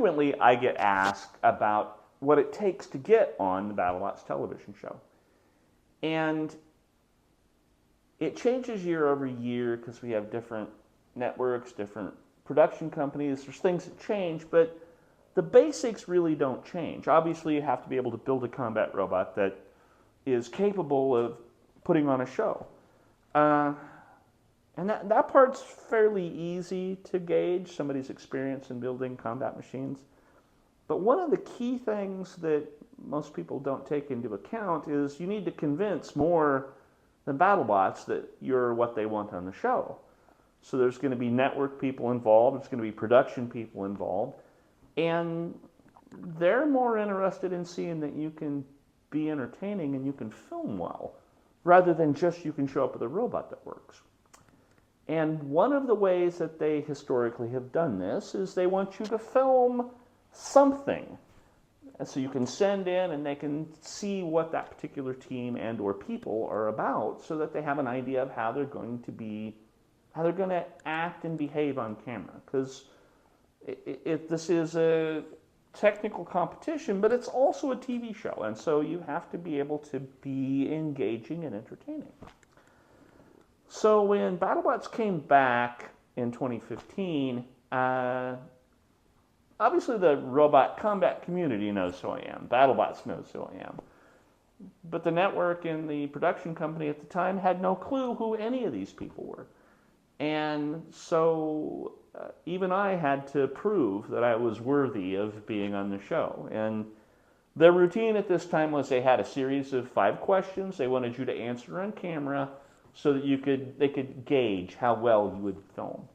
frequently I get asked about what it takes to get on the BattleBots television show. And it changes year over year because we have different networks, different production companies. There's things that change, but the basics really don't change. Obviously, you have to be able to build a combat robot that is capable of putting on a show. And that part's fairly easy to gauge, somebody's experience in building combat machines. But one of the key things that most people don't take into account is you need to convince more than BattleBots that you're what they want on the show. So there's going to be network people involved, there's going to be production people involved, and they're more interested in seeing that you can be entertaining and you can film well, rather than just you can show up with a robot that works. And one of the ways that they historically have done this is they want you to film something. And so you can send in and they can see what that particular team and or people are about so that they have an idea of how they're going to act and behave on camera. Because this is a technical competition, but it's also a TV show. And so you have to be able to be engaging and entertaining. So when BattleBots came back in 2015, obviously the robot combat community knows who I am. BattleBots knows who I am. But the network and the production company at the time had no clue who any of these people were. And so even I had to prove that I was worthy of being on the show. And their routine at this time was they had a series of 5 questions they wanted you to answer on camera so that they could gauge how well you would film.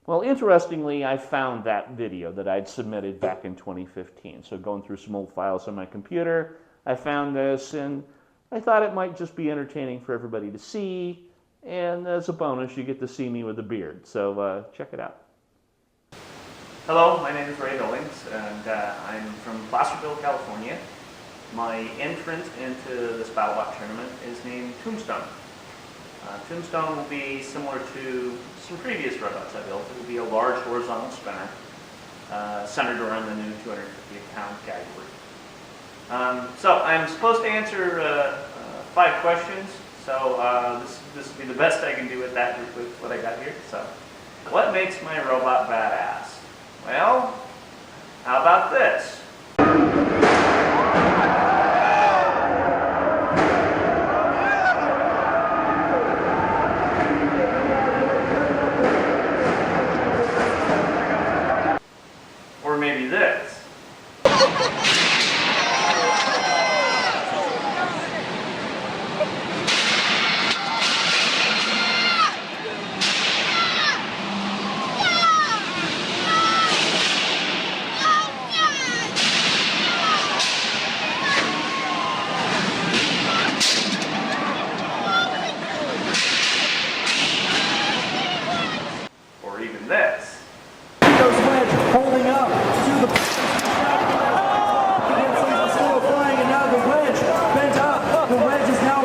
Well, interestingly, I found that video that I'd submitted back in 2015. So going through some old files on my computer, I found this, and I thought it might just be entertaining for everybody to see. And as a bonus, you get to see me with a beard. So check it out. Hello, my name is Ray Billings, and I'm from Placerville, California. My entrant into this BattleBot tournament is named Tombstone. Tombstone will be similar to some previous robots I built. It will be a large horizontal spinner centered around the new 250-pound category. So I'm supposed to answer 5 questions. So this will be the best I can do with that with what I got here. So, what makes my robot badass? Well, how about this? Or maybe this. Or even this. Holding up to the still flying, and now the wedge bent up. The wedge is now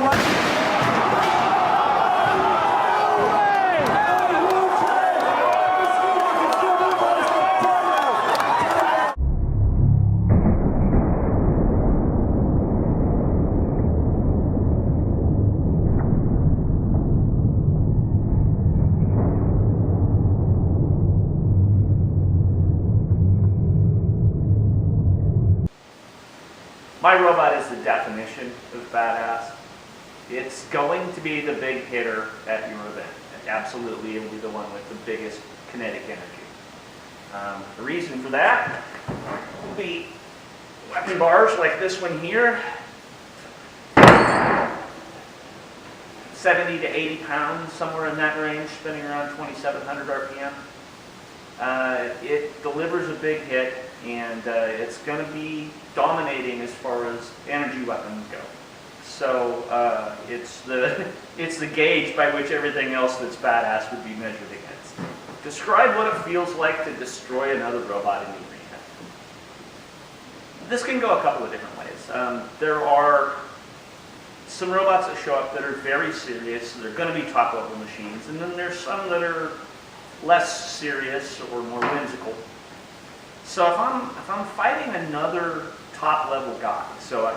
My robot is the definition of badass. It's going to be the big hitter at your event. Absolutely, it will be the one with the biggest kinetic energy. The reason for that will be weapon bars like this one here. 70 to 80 pounds, somewhere in that range, spinning around 2,700 RPM. It delivers a big hit, and it's going to be dominating as far as energy weapons go. So it's the gauge by which everything else that's badass would be measured against. Describe what it feels like to destroy another robot in the arena. This can go a couple of different ways. There are some robots that show up that are very serious. They're going to be top-level machines, and then there's some that are less serious or more whimsical. So if I'm fighting another top level guy, so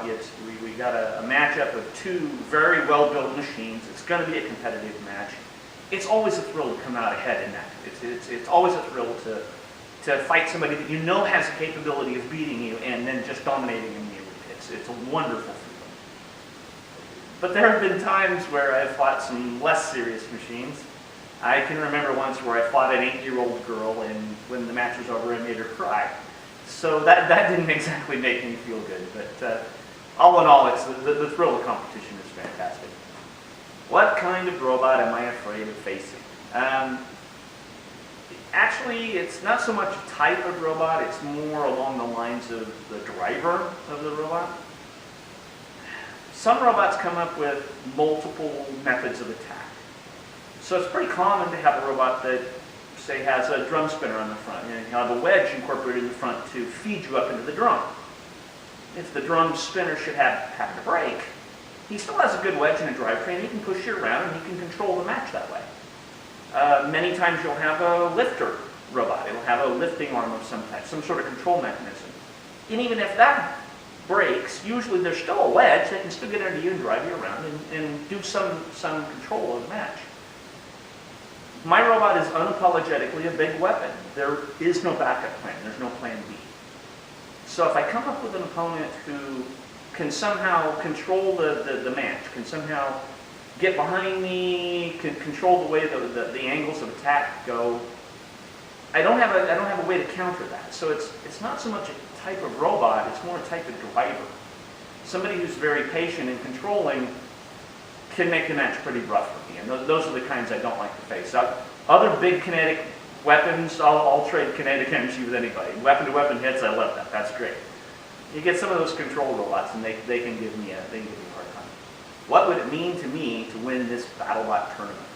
we got a matchup of two very well built machines. It's going to be a competitive match. It's always a thrill to come out ahead in that. It's always a thrill to fight somebody that you know has the capability of beating you and then just dominating immediately. It's a wonderful feeling. But there have been times where I've fought some less serious machines. I can remember once where I fought an 8-year-old girl, and when the match was over, I made her cry. So that didn't exactly make me feel good. But all in all, it's the thrill of competition is fantastic. What kind of robot am I afraid of facing? Actually, it's not so much a type of robot, it's more along the lines of the driver of the robot. Some robots come up with multiple methods of attack. So it's pretty common to have a robot that, say, has a drum spinner on the front, and you have a wedge incorporated in the front to feed you up into the drum. If the drum spinner should happen to break, he still has a good wedge and a drivetrain. He can push you around and he can control the match that way. Many times you'll have a lifter robot. It'll have a lifting arm of some type, some sort of control mechanism. And even if that breaks, usually there's still a wedge that can still get under you and drive you around and do some control of the match. My robot is unapologetically a big weapon. There is no backup plan. There's no plan B. So if I come up with an opponent who can somehow control the match, can somehow get behind me, can control the way the angles of attack go, I don't have a way to counter that. So it's not so much a type of robot, it's more a type of driver. Somebody who's very patient and controlling can make the match pretty rough for me, and those are the kinds I don't like to face. Other big kinetic weapons, I'll trade kinetic energy with anybody. Weapon-to-weapon hits, I love that. That's great. You get some of those control robots, and they can give me a hard time. What would it mean to me to win this BattleBot tournament?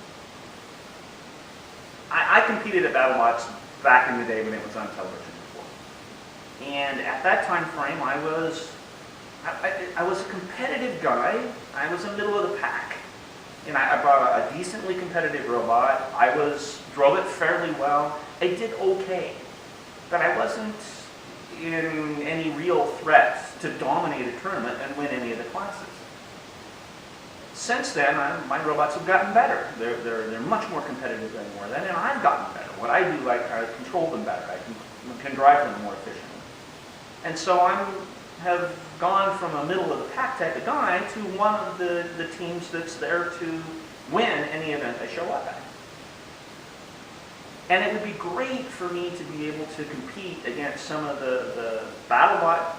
I competed at BattleBots back in the day when it was on television before, and at that time frame, I was a competitive guy. I was in the middle of the pack. And I brought a decently competitive robot. I drove it fairly well. I did okay. But I wasn't in any real threat to dominate a tournament and win any of the classes. Since then, my robots have gotten better. They're much more competitive than they were then, and I've gotten better. What I do, I control them better. I can drive them more efficiently. And so have gone from a middle of the pack type of guy to one of the teams that's there to win any event I show up at. And it would be great for me to be able to compete against some of the BattleBot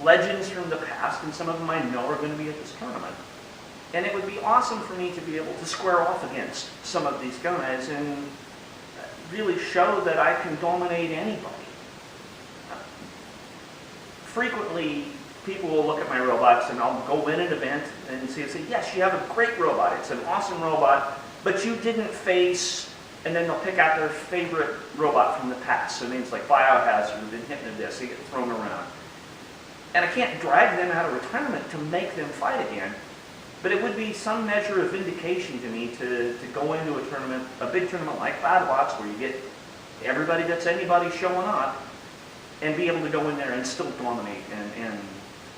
legends from the past, and some of them I know are going to be at this tournament. And it would be awesome for me to be able to square off against some of these guys and really show that I can dominate anybody. Frequently, people will look at my robots and I'll go win an event and say, yes, you have a great robot. It's an awesome robot, but you didn't face, and then they'll pick out their favorite robot from the past. So names like Biohazard and Hypnodisc, they get thrown around. And I can't drag them out of retirement to make them fight again, but it would be some measure of vindication to me to go into a tournament, a big tournament like BattleBots, where you get everybody that's anybody showing up, and be able to go in there and still dominate and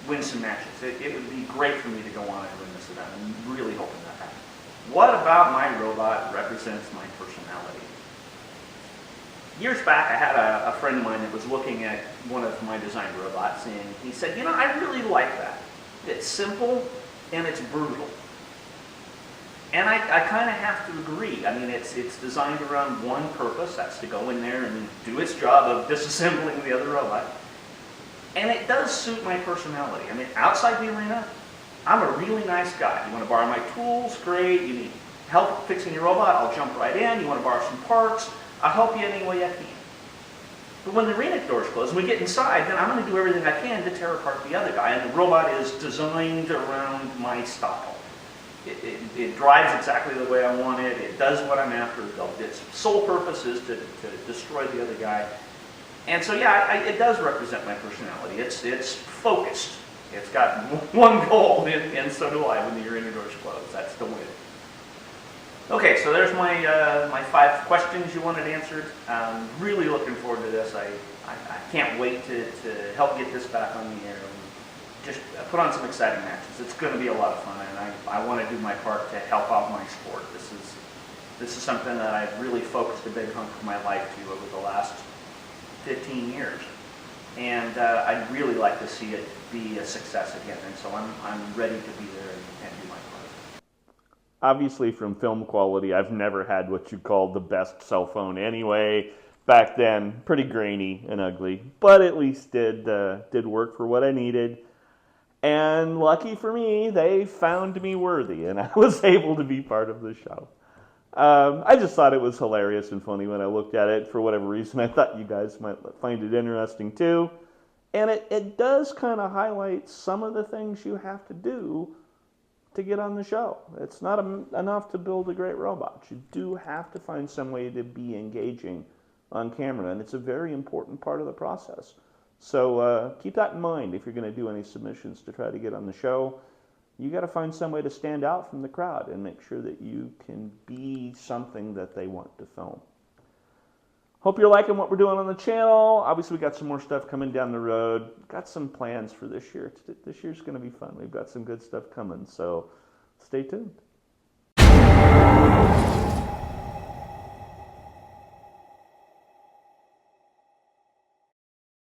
win some matches. It would be great for me to go on and win this event. I'm really hoping that happens. What about my robot represents my personality? Years back, I had a friend of mine that was looking at one of my designed robots, and he said, I really like that. It's simple and it's brutal. And I kind of have to agree. I mean, it's designed around one purpose. That's to go in there and do its job of disassembling the other robot. And it does suit my personality. I mean, outside the arena, I'm a really nice guy. You want to borrow my tools? Great. You need help fixing your robot? I'll jump right in. You want to borrow some parts? I'll help you any way I can. But when the arena doors close and we get inside, then I'm going to do everything I can to tear apart the other guy. And the robot is designed around my style. It drives exactly the way I want it. It does what I'm after. Its sole purpose is to destroy the other guy. And so, yeah, it does represent my personality. It's focused. It's got one goal, and so do I when the arena doors close. That's to win. Okay, so there's my 5 questions you wanted answered. Really looking forward to this. I can't wait to help get this back on the air. Just put on some exciting matches. It's going to be a lot of fun, and I want to do my part to help out my sport. This is something that I've really focused a big hunk of my life to over the last 15 years. And I'd really like to see it be a success again. And so I'm ready to be there and do my part. Obviously, from film quality, I've never had what you called the best cell phone anyway. Back then, pretty grainy and ugly, but at least did work for what I needed. And lucky for me, they found me worthy, and I was able to be part of the show. I just thought it was hilarious and funny when I looked at it. For whatever reason, I thought you guys might find it interesting too. And it does kind of highlight some of the things you have to do to get on the show. It's not enough to build a great robot. You do have to find some way to be engaging on camera, and it's a very important part of the process. So keep that in mind if you're going to do any submissions to try to get on the show. You got to find some way to stand out from the crowd and make sure that you can be something that they want to film. Hope you're liking what we're doing on the channel. Obviously, we got some more stuff coming down the road. Got some plans for this year. This year's going to be fun. We've got some good stuff coming, so stay tuned.